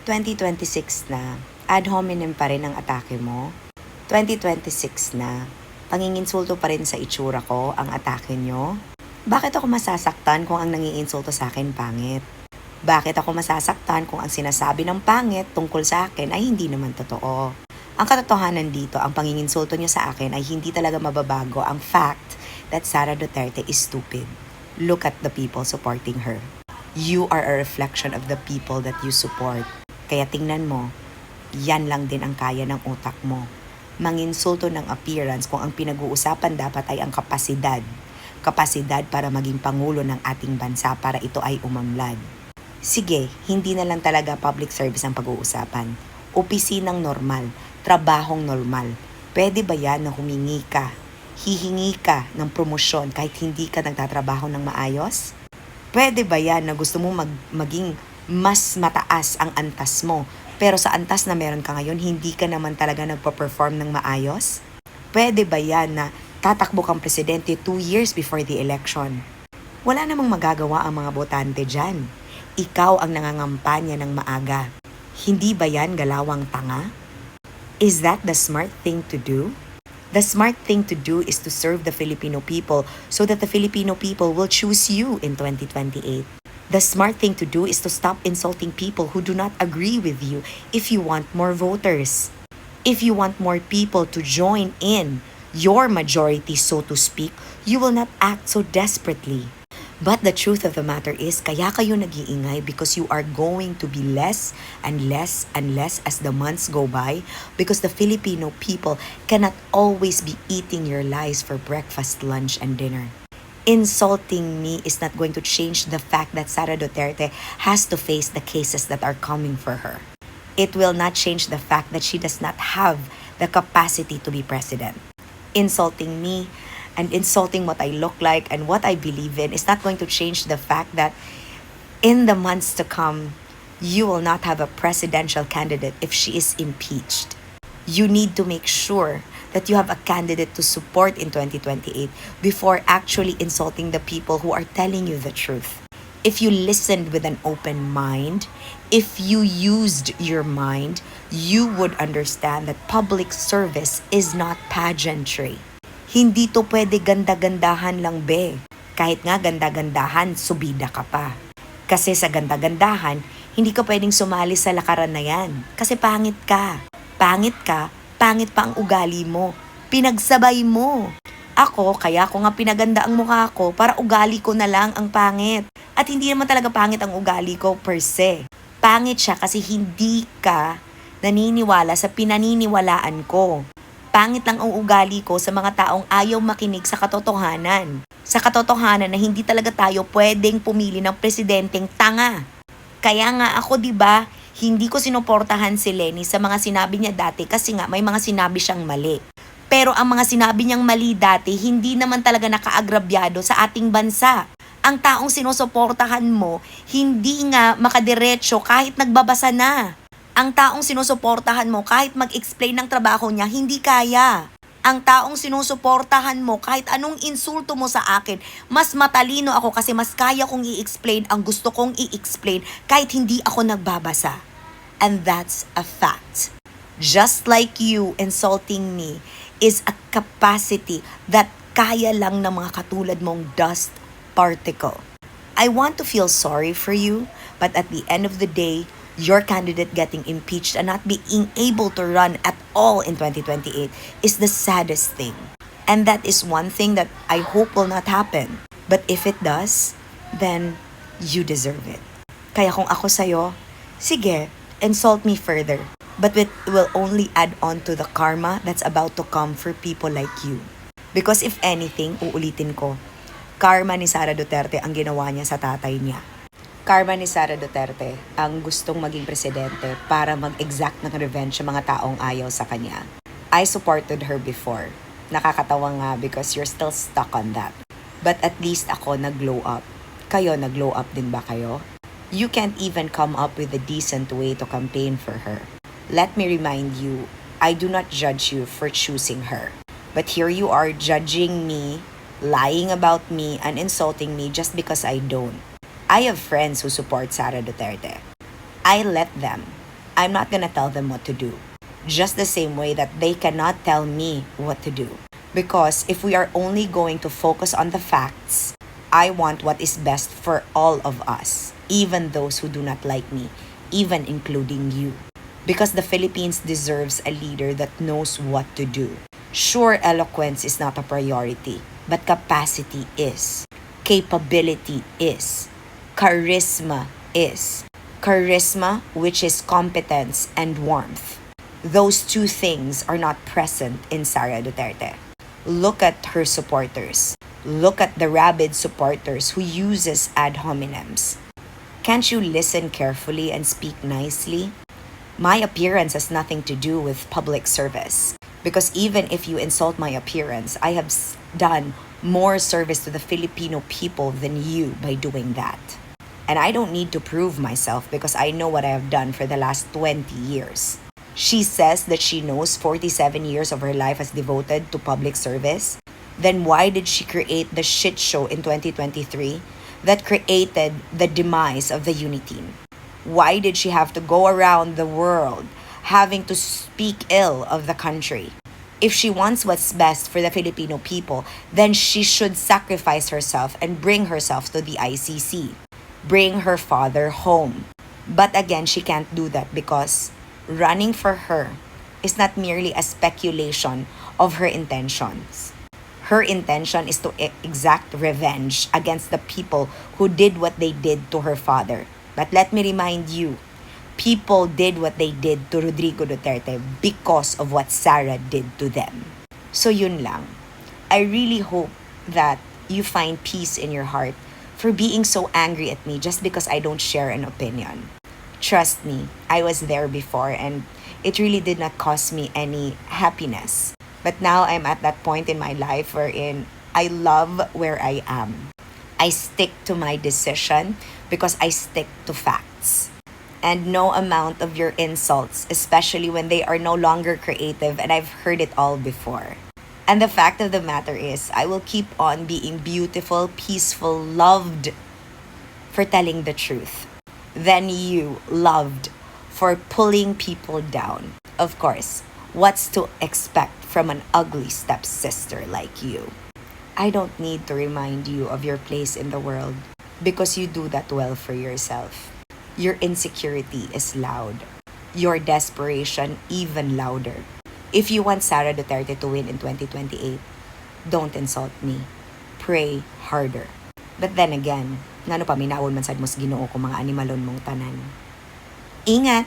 2026 na, ad hominem pa rin ang atake mo. 2026 na, panginginsulto pa rin sa itsura ko ang atake nyo. Bakit ako masasaktan kung ang nangiinsulto sa akin pangit? Bakit ako masasaktan kung ang sinasabi ng pangit tungkol sa akin ay hindi naman totoo? Ang katotohanan dito, ang panginginsulto niyo sa akin ay hindi talaga mababago ang fact that Sara Duterte is stupid. Look at the people supporting her. You are a reflection of the people that you support. Kaya tingnan mo, yan lang din ang kaya ng utak mo. Manginsulto ng appearance kung ang pinag-uusapan dapat ay ang kapasidad. Kapasidad para maging pangulo ng ating bansa para ito ay umunlad. Sige, hindi na lang talaga public service ang pag-uusapan. Opisinang normal, trabahong normal. Pwede ba yan na humingi ka, hihingi ka ng promosyon kahit hindi ka nagtatrabaho ng maayos? Pwede ba yan na gusto mo maging mas mataas ang antas mo, pero sa antas na meron ka ngayon, hindi ka naman talaga nagpa-perform ng maayos? Pwede ba yan na tatakbo kang presidente 2 years before the election? Wala namang magagawa ang mga botante dyan. Ikaw ang nangangampanya ng maaga. Hindi ba yan galawang tanga? Is that the smart thing to do? The smart thing to do is to serve the Filipino people so that the Filipino people will choose you in 2028. The smart thing to do is to stop insulting people who do not agree with you if you want more voters. If you want more people to join in your majority, so to speak, you will not act so desperately. But the truth of the matter is, kaya kayo nag-iingay because you are going to be less and less and less as the months go by because the Filipino people cannot always be eating your lies for breakfast, lunch, and dinner. Insulting me is not going to change the fact that Sara Duterte has to face the cases that are coming for her. It will not change the fact that she does not have the capacity to be president. Insulting me and insulting what I look like and what I believe in is not going to change the fact that in the months to come, you will not have a presidential candidate if she is impeached. You need to make sure that you have a candidate to support in 2028 before actually insulting the people who are telling you the truth. If you listened with an open mind, if you used your mind, you would understand that public service is not pageantry. Hindi to pwede ganda-gandahan lang, be. Kahit nga ganda-gandahan, subida ka pa. Kasi sa ganda-gandahan, hindi ka pwedeng sumali sa lakaran na yan. Kasi pangit ka. Pangit ka, pangit pa ang ugali mo. Pinagsabay mo. Ako, kaya ko nga pinaganda ang mukha ko para ugali ko na lang ang pangit. At hindi naman talaga pangit ang ugali ko per se. Pangit siya kasi hindi ka naniniwala sa pinaniniwalaan ko. Pangit lang ang ugali ko sa mga taong ayaw makinig sa katotohanan. Sa katotohanan na hindi talaga tayo pwedeng pumili ng presidenteng tanga. Kaya nga ako, 'di ba, hindi ko sinuportahan si Lenny sa mga sinabi niya dati kasi nga may mga sinabi siyang mali. Pero ang mga sinabi niyang mali dati, hindi naman talaga nakaagrabyado sa ating bansa. Ang taong sinusuportahan mo, hindi nga makadiretso kahit nagbabasa na. Ang taong sinusuportahan mo kahit mag-explain ng trabaho niya, hindi kaya. Ang taong sinusuportahan mo kahit anong insulto mo sa akin, mas matalino ako kasi mas kaya kong i-explain ang gusto kong i-explain kahit hindi ako nagbabasa. And that's a fact. Just like you insulting me is a capacity that kaya lang ng mga katulad mong dust particle. I want to feel sorry for you, but at the end of the day, your candidate getting impeached and not being able to run at all in 2028 is the saddest thing. And that is one thing that I hope will not happen. But if it does, then you deserve it. Kaya kung ako sa'yo, sige, insult me further. But it will only add on to the karma that's about to come for people like you. Because if anything, uulitin ko, karma ni Sara Duterte ang ginawa niya sa tatay niya. Karma ni Sara Duterte ang gustong maging presidente para mag-exact ng revenge sa mga taong ayaw sa kanya. I supported her before. Nakakatawa nga because you're still stuck on that. But at least ako nag-glow up. Kayo, nag-glow up din ba kayo? You can't even come up with a decent way to campaign for her. Let me remind you, I do not judge you for choosing her. But here you are judging me, lying about me, and insulting me just because I don't. I have friends who support Sara Duterte. I let them. I'm not gonna tell them what to do. Just the same way that they cannot tell me what to do. Because if we are only going to focus on the facts, I want what is best for all of us, even those who do not like me, even including you. Because the Philippines deserves a leader that knows what to do. Sure, eloquence is not a priority, but capacity is. Capability is. Charisma is. Charisma, which is competence and warmth. Those two things are not present in Sara Duterte. Look at her supporters. Look at the rabid supporters who uses ad hominems. Can't you listen carefully and speak nicely? My appearance has nothing to do with public service. Because even if you insult my appearance, I have done more service to the Filipino people than you by doing that. And I don't need to prove myself because I know what I have done for the last 20 years. She says that she knows 47 years of her life is devoted to public service. Then why did she create the shit show in 2023 that created the demise of the Uniteam? Why did she have to go around the world having to speak ill of the country? If she wants what's best for the Filipino people, then she should sacrifice herself and bring herself to the ICC. Bring her father home. But again, she can't do that because running for her is not merely a speculation of her intentions. Her intention is to exact revenge against the people who did what they did to her father. But let me remind you, people did what they did to Rodrigo Duterte because of what Sara did to them. So yun lang. I really hope that you find peace in your heart for being so angry at me just because I don't share an opinion. Trust me, I was there before and it really did not cause me any happiness. But now I'm at that point in my life wherein I love where I am. I stick to my decision because I stick to facts. And no amount of your insults, especially when they are no longer creative, and I've heard it all before. And the fact of the matter is, I will keep on being beautiful, peaceful, loved for telling the truth. Then you loved for pulling people down. Of course, what's to expect from an ugly stepsister like you? I don't need to remind you of your place in the world because you do that well for yourself. Your insecurity is loud. Your desperation even louder. If you want Sara Duterte to win in 2028, don't insult me. Pray harder. But then again, ngano pa minawon man sad mo sa Ginoo ko mga animalon mong tanan. Ingat!